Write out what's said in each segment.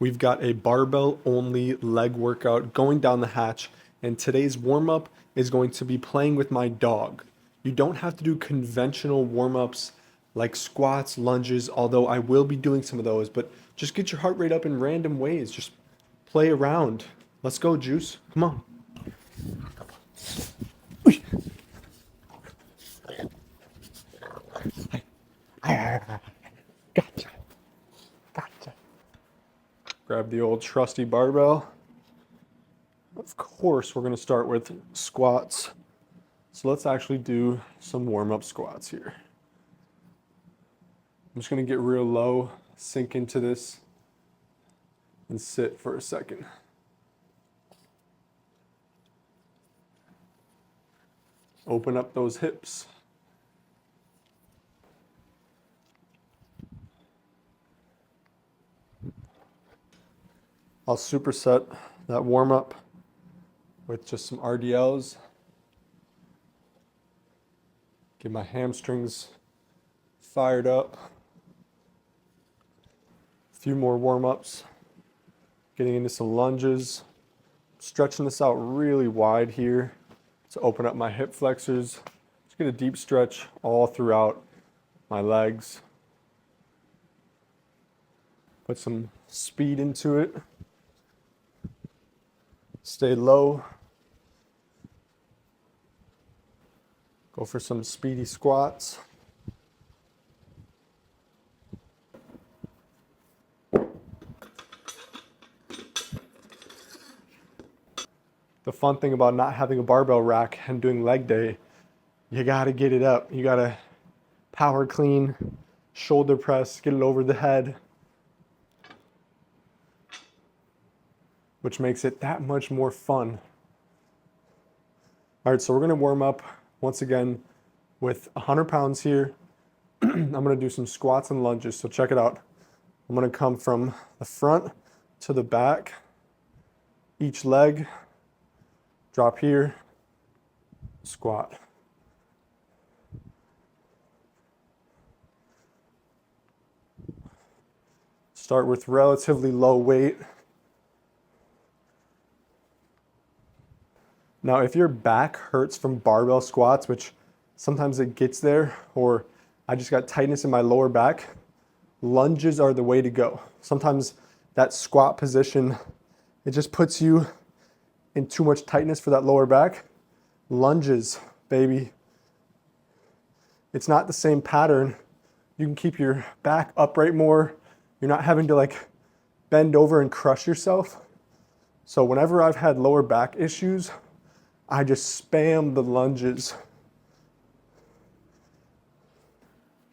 We've got a barbell only leg workout going down the hatch, and today's warm up is going to be playing with my dog. You don't have to do conventional warm ups like squats, lunges, although I will be doing some of those, but just get your heart rate up in random ways. Just play around. Let's go, Juice. Come on. Gotcha. Gotcha. Grab the old trusty barbell. Of course, we're going to start with squats. So let's actually do some warm-up squats here. I'm just going to get real low, sink into this, and sit for a second. Open up those hips. I'll superset that warm-up with just some RDLs. Get my hamstrings fired up. A few more warm-ups. Getting into some lunges. Stretching this out really wide here to open up my hip flexors. Just get a deep stretch all throughout my legs. Put some speed into it. Stay low. Go for some speedy squats. The fun thing about not having a barbell rack and doing leg day, you gotta get it up. You gotta power clean, shoulder press, get it over the head, which makes it that much more fun. All right, so we're gonna warm up once again with 100 pounds here. I'm gonna do some squats and lunges, so check it out. I'm gonna come from the front to the back, each leg, drop here, squat. Start with relatively low weight. Now, if your back hurts from barbell squats, which sometimes it gets there, or I just got tightness in my lower back, lunges are the way to go. Sometimes that squat position, it just puts you in too much tightness for that lower back. Lunges, baby. It's not the same pattern. You can keep your back upright more. You're not having to like bend over and crush yourself. So whenever I've had lower back issues, I just spam the lunges.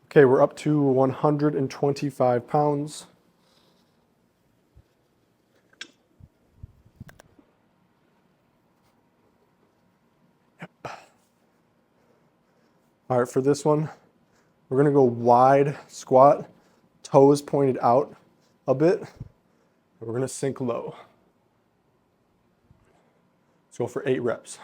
Okay, we're up to 125 pounds. All right, for this one, we're gonna go wide squat, toes pointed out a bit. We're gonna sink low. Let's go for 8 reps.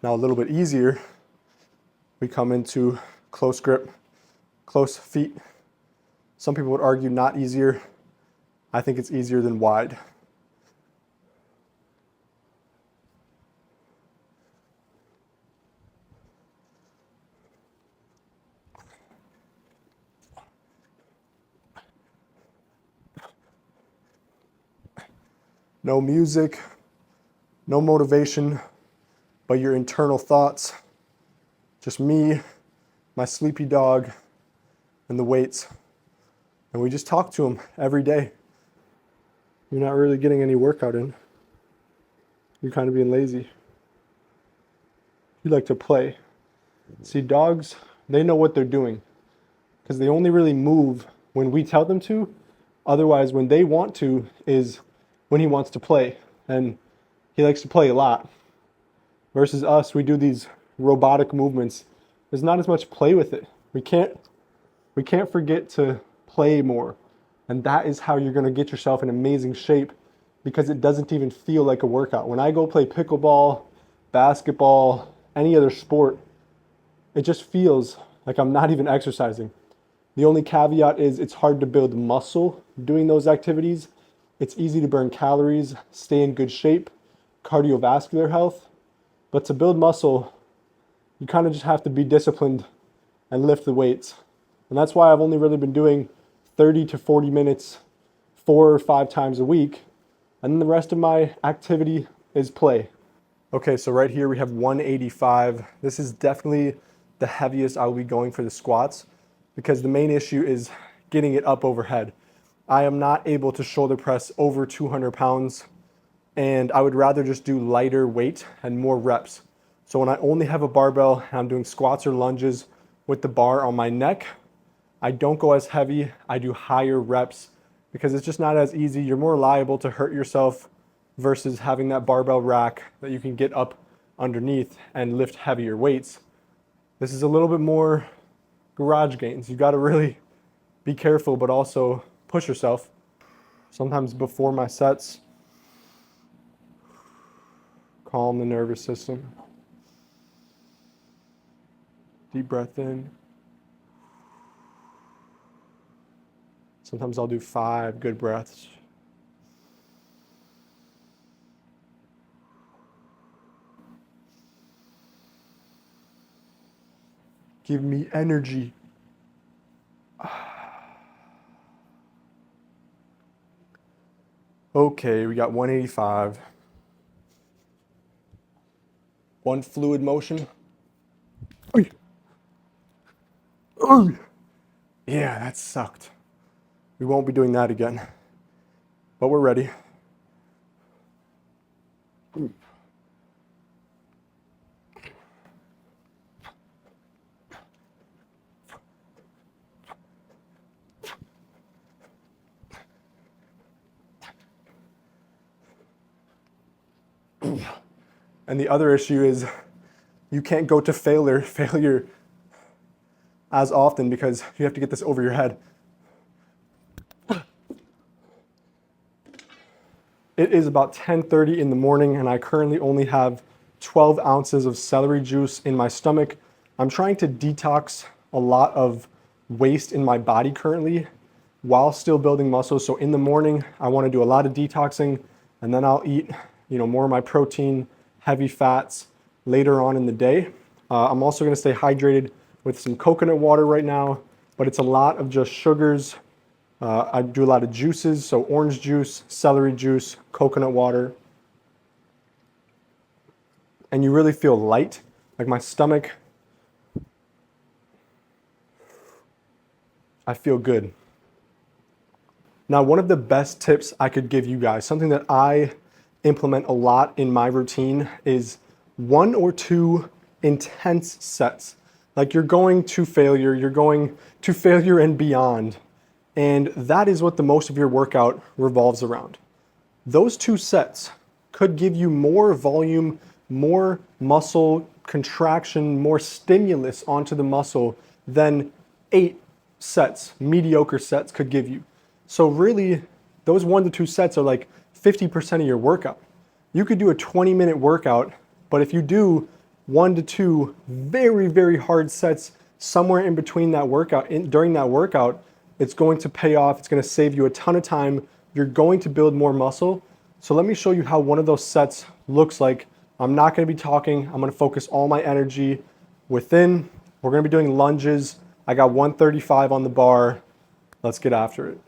Now a little bit easier, we come into close grip, close feet. Some people would argue not easier. I think it's easier than wide. No music, no motivation, but your internal thoughts. Just me, my sleepy dog, and the weights. And we just talk to them every day. You're not really getting any workout in. You're kind of being lazy. You like to play. See, dogs, they know what they're doing because they only really move when we tell them to. Otherwise, when they want to is when he wants to play. And he likes to play a lot. Versus us, we do these robotic movements. There's not as much play with it. We can't forget to play more. And that is how you're gonna get yourself in amazing shape, because it doesn't even feel like a workout. When I go play pickleball, basketball, any other sport, it just feels like I'm not even exercising. The only caveat is it's hard to build muscle doing those activities. It's easy to burn calories, stay in good shape, cardiovascular health. But to build muscle, you kind of just have to be disciplined and lift the weights. And that's why I've only really been doing 30 to 40 minutes 4 or 5 times a week. And then the rest of my activity is play. Okay, so right here we have 185. This is definitely the heaviest I will be going for the squats, because the main issue is getting it up overhead. I am not able to shoulder press over 200 pounds, and I would rather just do lighter weight and more reps. So when I only have a barbell and I'm doing squats or lunges with the bar on my neck, I don't go as heavy, I do higher reps, because it's just not as easy. You're more liable to hurt yourself versus having that barbell rack that you can get up underneath and lift heavier weights. This is a little bit more garage gains. You got to really be careful, but also push yourself. Sometimes before my sets, calm the nervous system. Deep breath in. Sometimes I'll do 5 good breaths. Give me energy. Okay, we got 185. One fluid motion. Yeah, that sucked. We won't be doing that again, but we're ready. And the other issue is you can't go to failure as often, because you have to get this over your head. It is about 10:30 in the morning, and I currently only have 12 ounces of celery juice in my stomach. I'm trying to detox a lot of waste in my body currently while still building muscle. So in the morning, I want to do a lot of detoxing, and then I'll eat, more of my protein, heavy fats later on in the day. I'm also going to stay hydrated with some coconut water right now, but it's a lot of just sugars. I do a lot of juices, so orange juice, celery juice, coconut water. And you really feel light, like my stomach. I feel good. Now, one of the best tips I could give you guys, something that I implement a lot in my routine, is 1 or 2 intense sets. Like you're going to failure and beyond. And that is what the most of your workout revolves around. Those 2 sets could give you more volume, more muscle contraction, more stimulus onto the muscle than 8 sets, mediocre sets, could give you. So really, those 1 to 2 sets are like 50% of your workout. You could do a 20-minute workout, but if you do 1 to 2 very, very hard sets somewhere in between that workout, during that workout, it's going to pay off. It's going to save you a ton of time. You're going to build more muscle. So let me show you how one of those sets looks like. I'm not going to be talking. I'm going to focus all my energy within. We're going to be doing lunges. I got 135 on the bar. Let's get after it.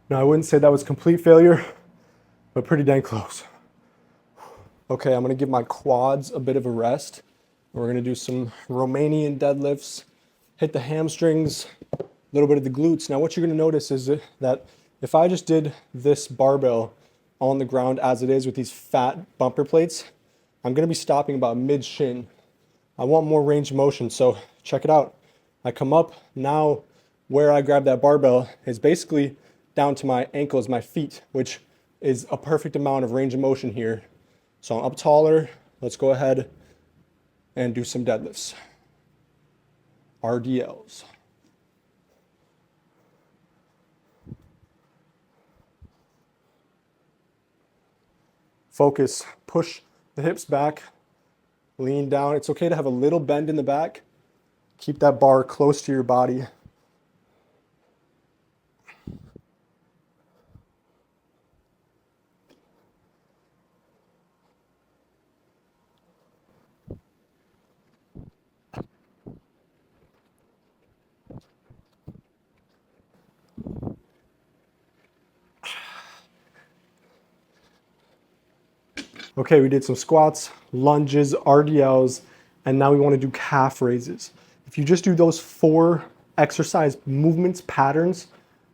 Now, I wouldn't say that was complete failure, but pretty dang close. Okay, I'm gonna give my quads a bit of a rest. We're gonna do some Romanian deadlifts, hit the hamstrings, a little bit of the glutes. Now, what you're gonna notice is that if I just did this barbell on the ground as it is with these fat bumper plates, I'm gonna be stopping about mid-shin. I want more range of motion, so check it out. I come up, now where I grab that barbell is basically down to my ankles, my feet, which is a perfect amount of range of motion here. So I'm up taller. Let's go ahead and do some deadlifts. RDLs. Focus, push the hips back, lean down. It's okay to have a little bend in the back. Keep that bar close to your body. Okay, we did some squats, lunges, RDLs, and now we want to do calf raises. If you just do those 4 exercise movements patterns,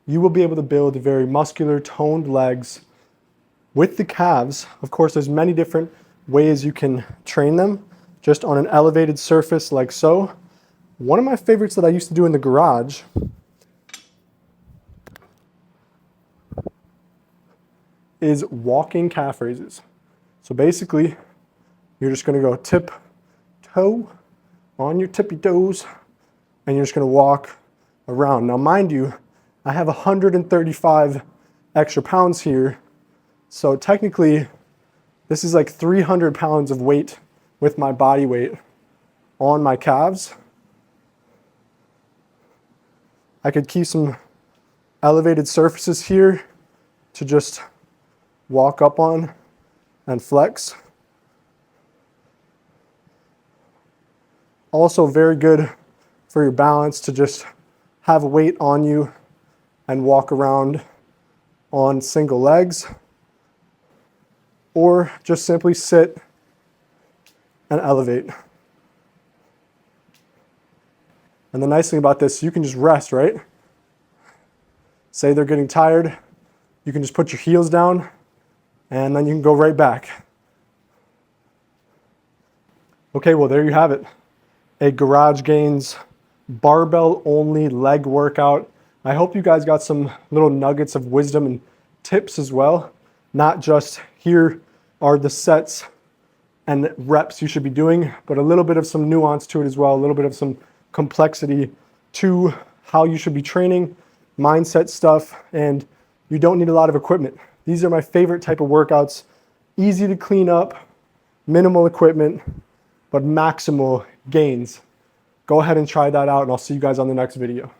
you will be able to build very muscular, toned legs. With the calves, of course, there's many different ways you can train them, just on an elevated surface like so. One of my favorites that I used to do in the garage is walking calf raises. So basically, you're just gonna go tip toe on your tippy toes, and you're just gonna walk around. Now, mind you, I have 135 extra pounds here. So technically, this is like 300 pounds of weight with my body weight on my calves. I could keep some elevated surfaces here to just walk up on and flex. Also very good for your balance to just have weight on you and walk around on single legs, or just simply sit and elevate. And the nice thing about this, you can just rest, right? Say they're getting tired, you can just put your heels down and then you can go right back. Okay, well, there you have it. A Garage Gains barbell only leg workout. I hope you guys got some little nuggets of wisdom and tips as well. Not just here are the sets and reps you should be doing, but a little bit of some nuance to it as well, a little bit of some complexity to how you should be training, mindset stuff, and you don't need a lot of equipment. These are my favorite type of workouts. Easy to clean up, minimal equipment, but maximal gains. Go ahead and try that out, and I'll see you guys on the next video.